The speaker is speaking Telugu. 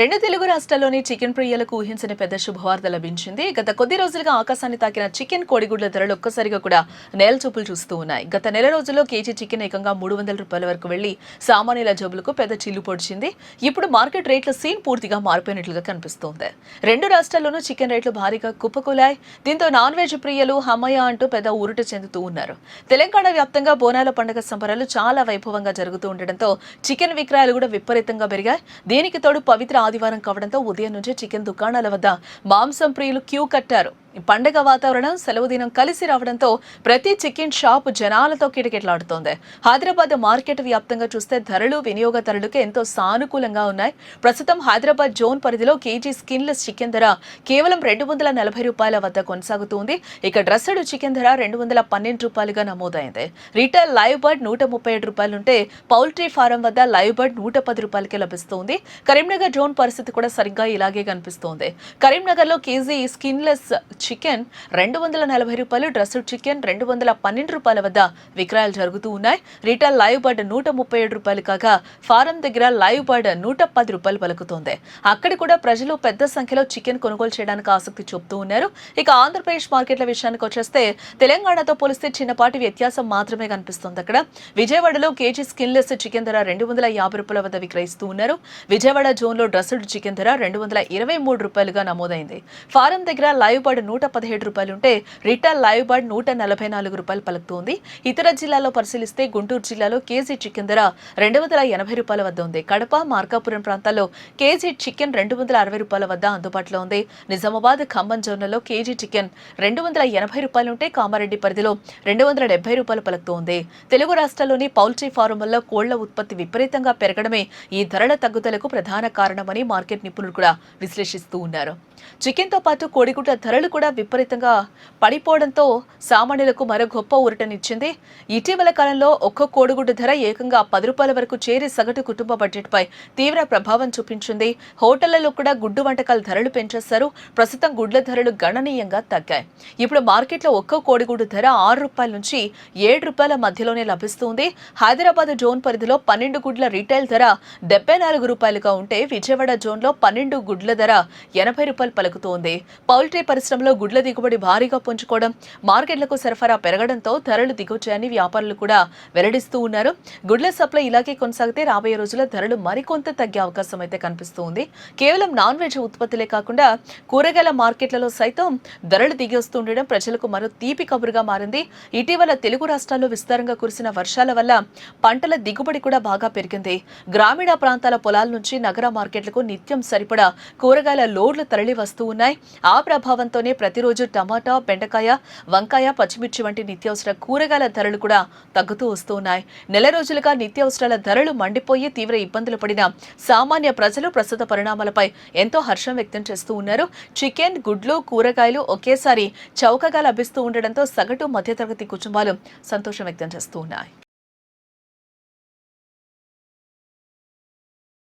రెండు తెలుగు రాష్ట్రాల్లోని చికెన్ ప్రియులకు ఊహించని పెద్ద శుభవార్త లభించింది. గత కొద్ది రోజులుగా ఆకాశాన్ని తాకిన చికెన్ కోడిగుడ్ల ధరలు ఒక్కసారిగా కూడా నేలచూపులు చూస్తూ ఉన్నాయి. గత నెల రోజుల్లో కేజీ చికెన్ ఏకంగా ₹300 వరకు వెళ్లి సామాన్యుల జోబులకు పెద్ద చిల్లు పొడిచింది. ఇప్పుడు మార్కెట్ రేట్ల సీన్ పూర్తిగా మారిపోయినట్లుగా కనిపిస్తోంది. రెండు రాష్ట్రాల్లోనూ చికెన్ రేట్లు భారీగా కుప్పకూలాయి. దీంతో నాన్ వెజ్ ప్రియులు హమ్మయ్య అంటూ పెద్ద ఊరట చెందుతూ ఉన్నారు. తెలంగాణ వ్యాప్తంగా బోనాల పండుగ సంబరాలు చాలా వైభవంగా జరుగుతూ ఉండడంతో చికెన్ విక్రయాలు కూడా విపరీతంగా పెరిగాయి. దీనికి తోడు పవిత్ర ఆదివారం కావడంతో ఉదయం నుంచి చికెన్ దుకాణాల వద్ద మాంసం ప్రియులు క్యూ కట్టారు. పండగ వాతావరణం, సెలవు దినం కలిసి రావడంతో ప్రతి చికెన్ షాప్ జనాలతో కిటకిటలాడుతోంది. హైదరాబాద్ మార్కెట్ వ్యాప్తంగా చూస్తే ధరలు వినియోగదారులకు ఎంతో సానుకూలంగా ఉన్నాయి. ప్రస్తుతం హైదరాబాద్ జోన్ పరిధిలో కేజీ స్కిన్లెస్ చికెన్ ధర కేవలం ₹240 వద్ద కొనసాగుతుంది. ఇక డ్రెస్డ్ చికెన్ ధర ₹212గా నమోదైంది. రీటైల్ లైవ్ బర్డ్ ₹137 ఉంటే పౌల్ట్రీ ఫారం వద్ద లైవ్ బర్డ్ ₹110కే లభిస్తోంది. కరీంనగర్ జోన్ పరిస్థితి కూడా సరిగ్గా ఇలాగే కనిపిస్తోంది. కరీంనగర్లో KG skinless chicken ₹240, dressed chicken ₹212 వద్ద విక్రయాలు జరుగుతూ ఉన్నాయి. రీటైల్ లైవ్ బర్డ్ ₹137 కాగా ఫారం దగ్గర లైవ్ బర్డ్ ₹110 పలుకుతోంది. అక్కడ కూడా ప్రజలు పెద్ద సంఖ్యలో చికెన్ కొనుగోలు చేయడానికి ఆసక్తి చూపుతూ ఉన్నారు. ఇక ఆంధ్రప్రదేశ్ మార్కెట్ల విషయానికి వచ్చేస్తే తెలంగాణతో పోలిస్తే చిన్నపాటి వ్యత్యాసం మాత్రమే కనిపిస్తోంది. అక్కడ విజయవాడలో కేజీ స్కిన్లెస్ చికెన్ ధర ₹250 వద్ద విక్రయిస్తూ ఉన్నారు. విజయవాడ జోన్లో డ్రెస్డ్ చికెన్ ధర ₹223గా నమోదైంది. ఫారం దగ్గర లైవ్ బర్డ్ ₹117 ఉంటే రిటైల్ లైవ్ బర్డ్ ₹144 పలుకుతోంది. ఇతర జిల్లాల్లో పరిశీలిస్తే గుంటూరు జిల్లాలో కేజీ చికెన్ ధర ₹280 వద్ద ఉంది. కడప, మార్కాపురం ప్రాంతాల్లో కేజీ చికెన్ ₹260 వద్ద అందుబాటులో ఉంది. నిజామాబాద్, ఖమ్మం జోన్లలో కేజీ చికెన్ ₹280 ఉంటే కామారెడ్డి పరిధిలో ₹270 పలుకుతోంది. తెలుగు రాష్ట్రాల్లోని పౌల్ట్రీ ఫారంలలో కోళ్ల ఉత్పత్తి విపరీతంగా పెరగడమే ఈ ధరల తగ్గుదలకు ప్రధాన కారణమని మార్కెట్ నిపుణులు కూడా విశ్లేషిస్తూ ఉన్నారు. చికెన్తో పాటు కోడిగుడ్ల ధరలు కూడా విపరీతంగా పడిపోవడంతో సామాన్యులకు మరో గొప్ప ఊరటనిచ్చింది. ఇటీవల కాలంలో ఒక్కో కోడిగుడ్డు ధర ఏకంగా ₹10 వరకు చేరి సగటు కుటుంబ బడ్జెట్పై తీవ్ర ప్రభావం చూపించింది. హోటళ్లలో కూడా గుడ్డు వంటకాల ధరలు పెంచేశారు. ప్రస్తుతం గుడ్ల ధరలు గణనీయంగా తగ్గాయి. ఇప్పుడు మార్కెట్లో ఒక్కో కోడిగుడ్డు ధర ₹6 నుంచి ₹7 మధ్యలోనే లభిస్తుంది. హైదరాబాద్ జోన్ పరిధిలో 12 గుడ్ల రీటైల్ ధర ₹74గా ఉంటే విజయవాడ జోన్లో 12 గుడ్ల ధర ₹80 పలుకుతోంది. పౌల్ట్రీ పరిశ్రమలో గుడ్ల దిగుబడి భారీగా పుంజుకోవడం, మార్కెట్లకు సరఫరా పెరగడంతో ధరలు దిగొచ్చాయని వ్యాపారులు కూడా వెల్లడిస్తూ ఉన్నారు. గుడ్ల సప్లై ఇలాగే కొనసాగితే రాబోయే రోజుల్లో ధరలు మరికొంత తగ్గే అవకాశం అయితే కనిపిస్తుంది. కేవలం నాన్ వెజ్ ఉత్పత్తులే కాకుండా కూరగాయల మార్కెట్లలో సైతం ధరలు దిగి వస్తుండడం ప్రజలకు మరో తీపి కబురుగా మారింది. ఇటీవల తెలుగు రాష్ట్రాల్లో విస్తారంగా కురిసిన వర్షాల వల్ల పంటల దిగుబడి కూడా బాగా పెరిగింది. గ్రామీణ ప్రాంతాల పొలాల నుంచి నగర మార్కెట్లకు నిత్యం సరిపడా కూరగాయల లోడ్లు తరలి వస్తూ ఉన్నాయి. ఆ ప్రభావంతోనే ప్రతిరోజు టమాటా, బెండకాయ, వంకాయ, పచ్చిమిర్చి వంటి నిత్యావసర కూరగాయల ధరలు కూడా తగ్గుతూ వస్తూ ఉన్నాయి. నెల రోజులుగా నిత్యావసరాల ధరలు మండిపోయి తీవ్ర ఇబ్బందులు పడిన సామాన్య ప్రజలు ప్రస్తుత పరిణామాలపై ఎంతో హర్షం వ్యక్తం చేస్తూ ఉన్నారు. చికెన్, గుడ్లు, కూరగాయలు ఒకేసారి చౌకగా లభిస్తూ ఉండడంతో సగటు మధ్యతరగతి కుటుంబాలు సంతోషం వ్యక్తం చేస్తూ ఉన్నాయి.